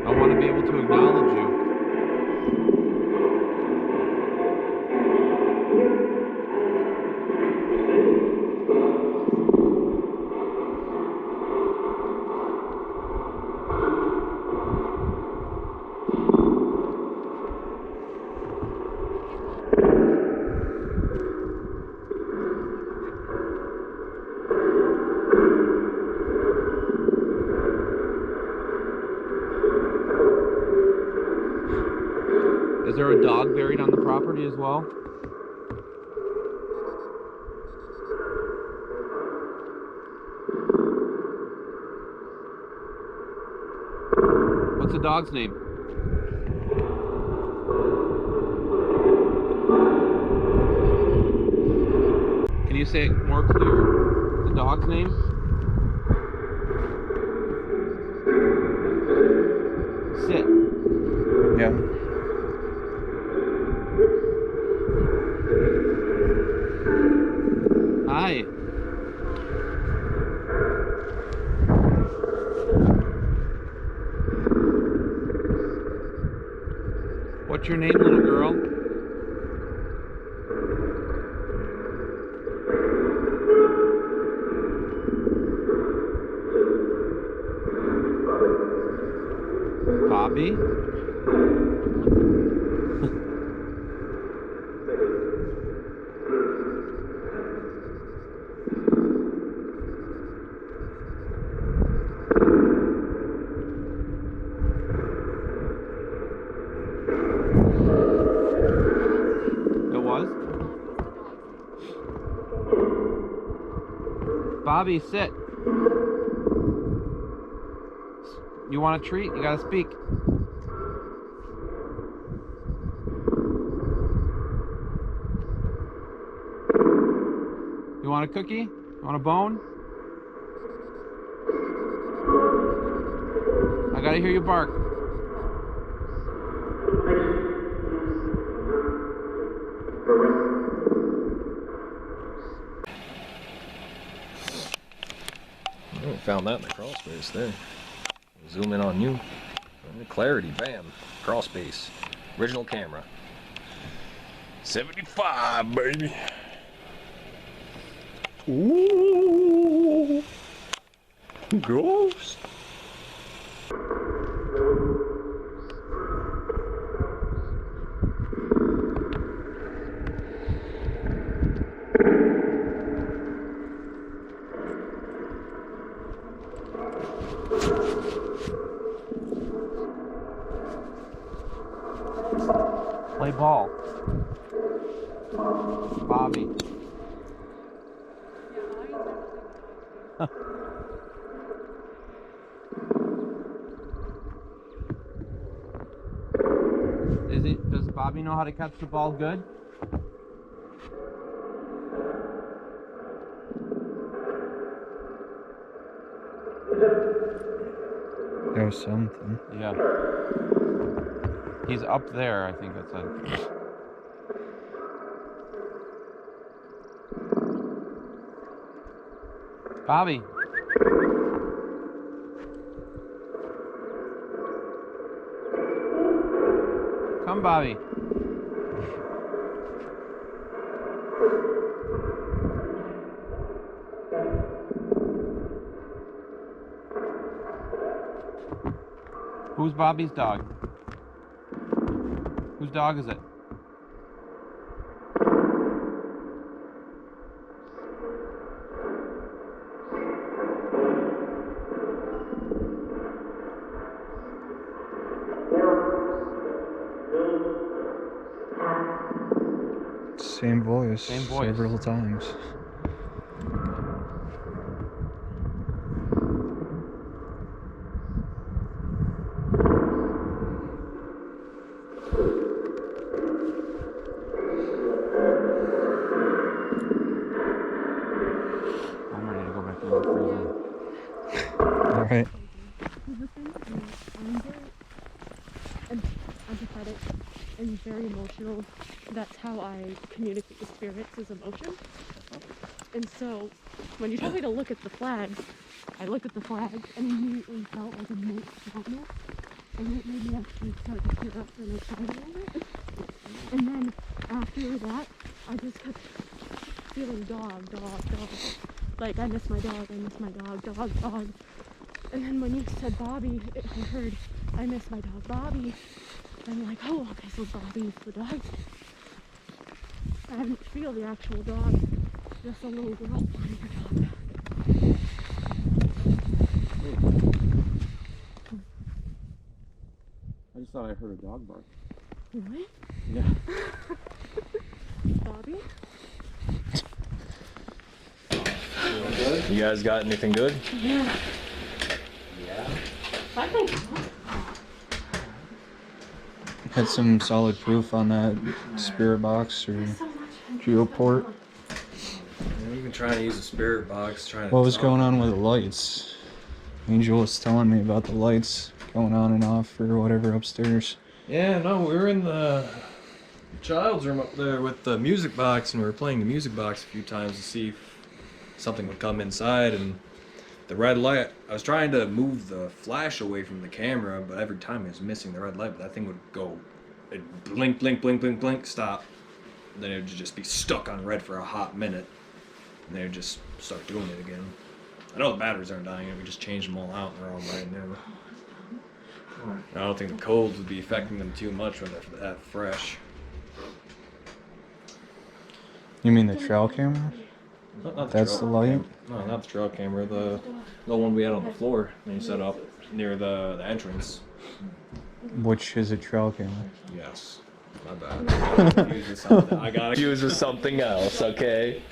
I want to be able to acknowledge you. Is there a dog buried on the property as well? What's the dog's name? Can you say it more clear? The dog's name? Sit. Yeah. Hi. What's your name, little girl? Bobby? Bobby, sit. You want a treat? You gotta speak. You want a cookie? You want a bone? I gotta hear you bark. Oh, found that in the crawl space there. Zoom in on you. Clarity, bam. Crawl space. Original camera. 75, baby. Ooh. Ghost. Play ball. Bobby. Does Bobby know how to catch the ball good? There's something. Yeah. He's up there, I think it said. Bobby. Come, Bobby. Who's Bobby's dog? Whose dog is it? Same voice. Same voice. Several times. I'm ready to go back to the freezer. Alright. I'm empathetic and very emotional. That's how I communicate with spirits, is emotion. And so when you told me to look at the flags, I looked at the flags and immediately felt like a note on it. And it made me actually start to tear up and I cried a little bit. And then after that, I just kept feeling dog. Like, I miss my dog, dog. And then when you said Bobby, I heard, I miss my dog Bobby. And I'm like, oh, okay, so Bobby's the dog. I didn't feel the actual dog, just a little girl wanting her dog back. I just thought I heard a dog bark. Really? Yeah. Bobby? You guys got anything good? Yeah. Yeah. I think so. Had some solid proof on that spirit box or geoport. Yeah, we've been trying to use a spirit box, trying to What was talk. going on with the lights? Angel was telling me about the lights going on and off or whatever upstairs. Yeah, no, we were in the child's room up there with the music box, and we were playing the music box a few times to see if something would come inside, and the red light, I was trying to move the flash away from the camera, but every time it was missing the red light, but that thing would go, it'd blink, blink, blink, blink, blink, stop. Then it would just be stuck on red for a hot minute, and they would just start doing it again. I know the batteries aren't dying, we just changed them all out, and they're all brand new. I don't think the cold would be affecting them too much when they're that fresh. You mean the trail camera? Not That's the light? No, not the trail camera. The one we had on the floor that you set up near the entrance. Which is a trail camera? Yes. My bad. I got Confused with something else, okay?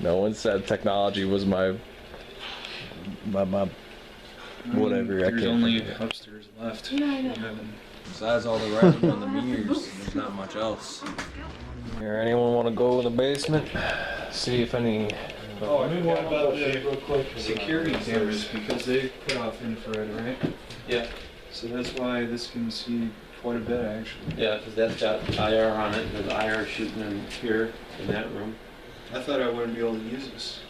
No one said technology was my whatever. I There's can't only think of it. upstairs left. Yeah, I know. Besides all the writing on the mirrors, there's not much else. Here, anyone want to go in the basement? See if any. Oh, I forgot about the security cameras because they put off infrared, right? Yeah. So that's why this can see quite a bit actually. Yeah, because that's got IR on it. There's IR shooting in here in that room. I thought I wouldn't be able to use this.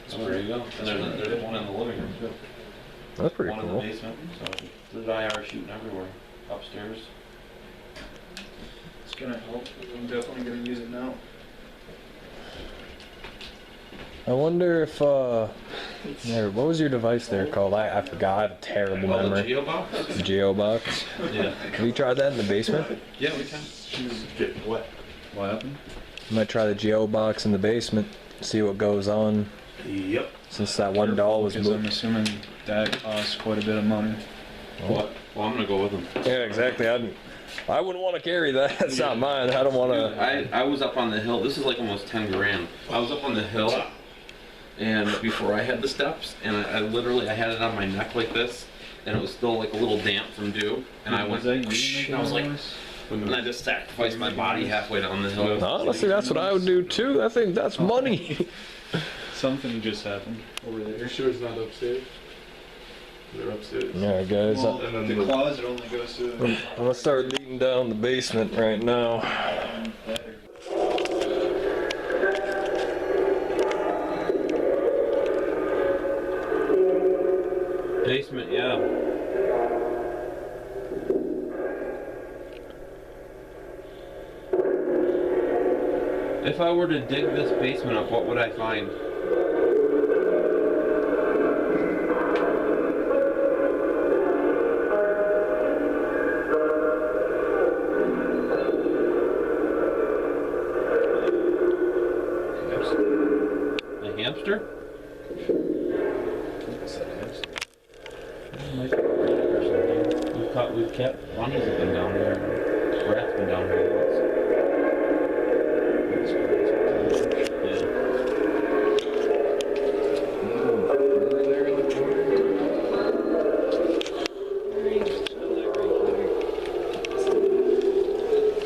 So there you go. And there's one in the living room too. That's pretty One cool. in the basement. So there's IR shooting everywhere. Upstairs. It's gonna help. I'm definitely gonna use it now. I wonder if there, what was your device there called? I forgot. I have a terrible Oh, the memory. Geobox? Geobox. Yeah. Have you tried that in the basement? Yeah, we can. Get what? What happened? I might try the Geobox in the basement. See what goes on. Yep. Since that one doll was Because I'm moved. assuming that costs quite a bit of money. What? Well, I'm gonna go with them. Yeah, exactly. I wouldn't want to carry that. That's not mine. I don't want to. I was up on the hill. This is like almost 10 grand. I was up on the hill, and before I had the steps, and I literally had it on my neck like this, and it was still like a little damp from dew, and I went. And I was like, and I just sacrificed my body halfway down the hill. Honestly, that's what I would do too. I think that's money. Something just happened over there. You're sure it's not upstairs? They're upstairs. Yeah, guys. Well, the closet only goes to. I'm gonna start leading down the basement right now. Basement, yeah. If I were to dig this basement up, what would I find? A hamster? We've kept bunnies have been down here. Rats been down here once.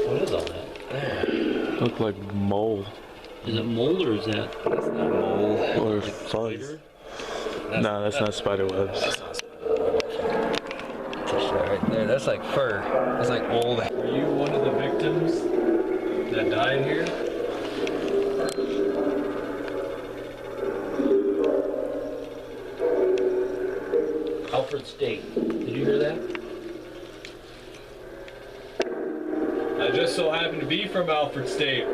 What is all that? Look like mold. Is it mold or is that? That's not mold. Or fuzz. No, that's not spider webs. Right there, that's like fur. That's like old. Were you one of the victims that died here? Alfred State. Did you hear that? I just so happen to be from Alfred State.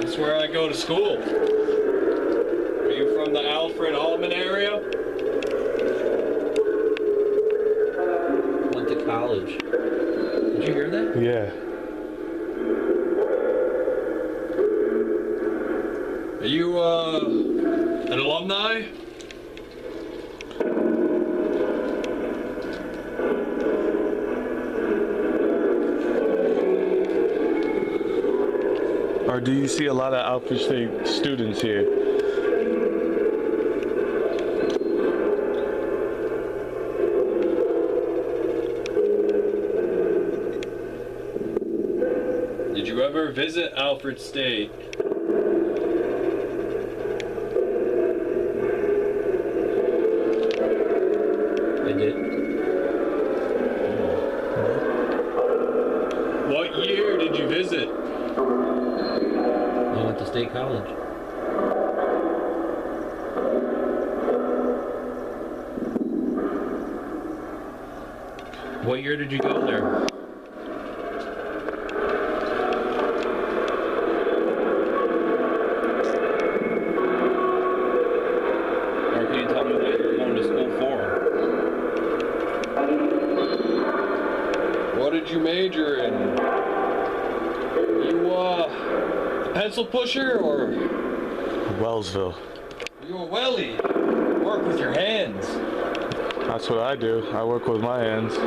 That's where I go to school. Are you from the Alfred Altman area? Went to college. Did you hear that? Yeah. Are you, an alumni? Or do you see a lot of Alfred State students here? Did you ever visit Alfred State? I did. What year did you visit? I went to State College. What year did you go there? Or can you tell me what you were going to school for? What did you major in? You, a pencil pusher or? Wellsville. You a wellie? Work with your hands. That's what I do. I work with my hands. See,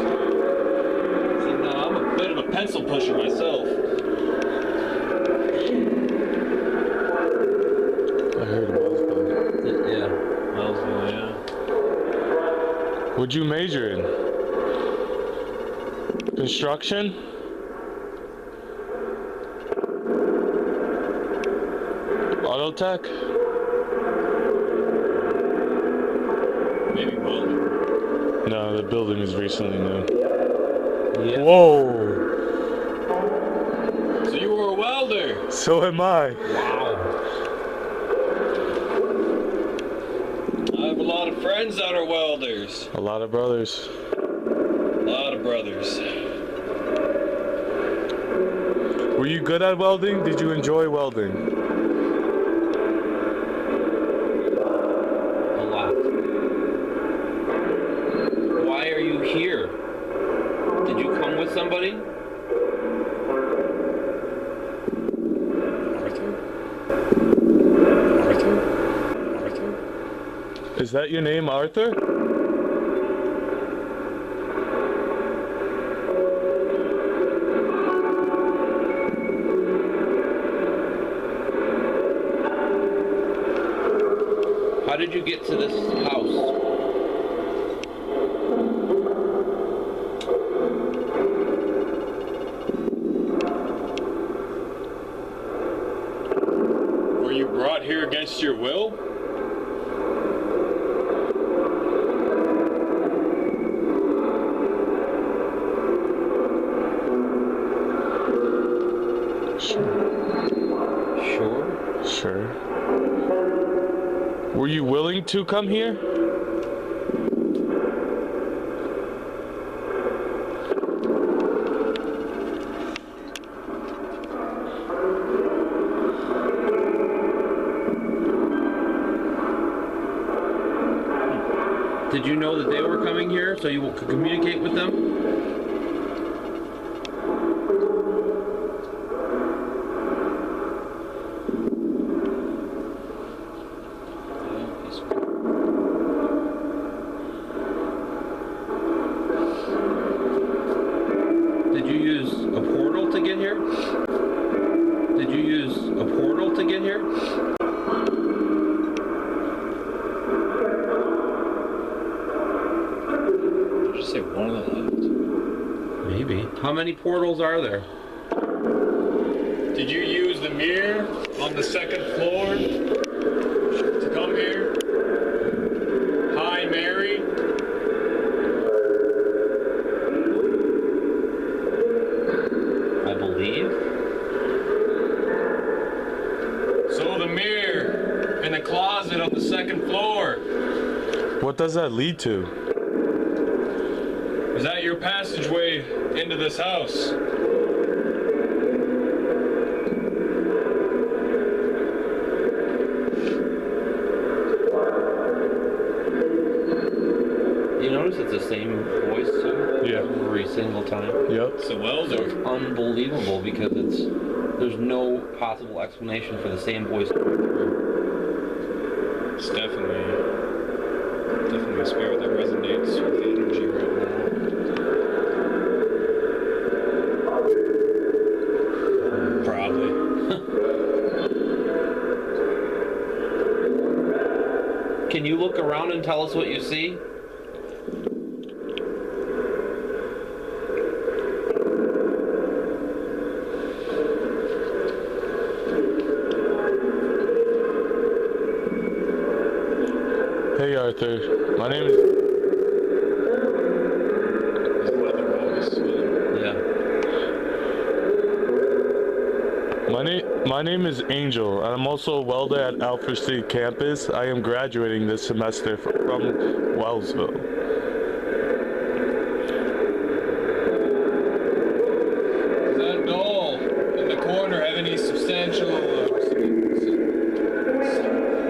no, I'm a bit of a pencil pusher myself. I heard Wellsville. Yeah. Wellsville, yeah. What'd you major in? Construction? Auto tech? Maybe welding. No, the building is recently new. Yeah. Whoa! So you were a welder? So am I. Wow. I have a lot of friends that are welders. A lot of brothers. A lot of brothers. Were you good at welding? Did you enjoy welding? A lot. Why are you here? Did you come with somebody? Arthur? Is that your name, Arthur? How did you get to this house? Were you brought here against your will? Sure. Were you willing to come here? Did you know that they were coming here so you could communicate with them? Did you use a portal to get here? Did you use a portal to get here? Did you say one of the left? Maybe. How many portals are there? Did you use the mirror on the second floor to come here? Hi, Mary. I believe. So the mirror in the closet on the second floor. What does that lead to? Is that your passageway into this house? You notice it's the same voice too? Yeah. Every single time. Yep. So Wells So it's unbelievable because there's no possible explanation for the same voice coming through. It's definitely a spirit that resonates with the energy right now. Probably. Can you look around and tell us what you see? Hey Arthur, my name is. Yeah. My name is Angel, and I'm also a welder at Alfred State campus. I am graduating this semester from Wellsville. Does that doll in the corner have any substantial?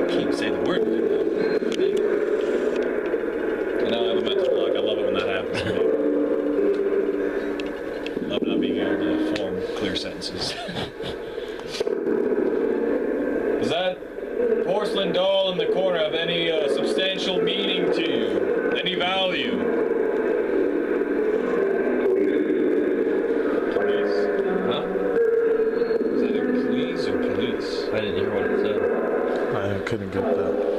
Keep saying the word. I know I have a mental block. I love it when that happens. I love not being able to form clear sentences. Does that porcelain doll in the corner have any substantial meaning to you? Any value? Police. Huh? Is that a please or police? I didn't hear what it said. I couldn't get that.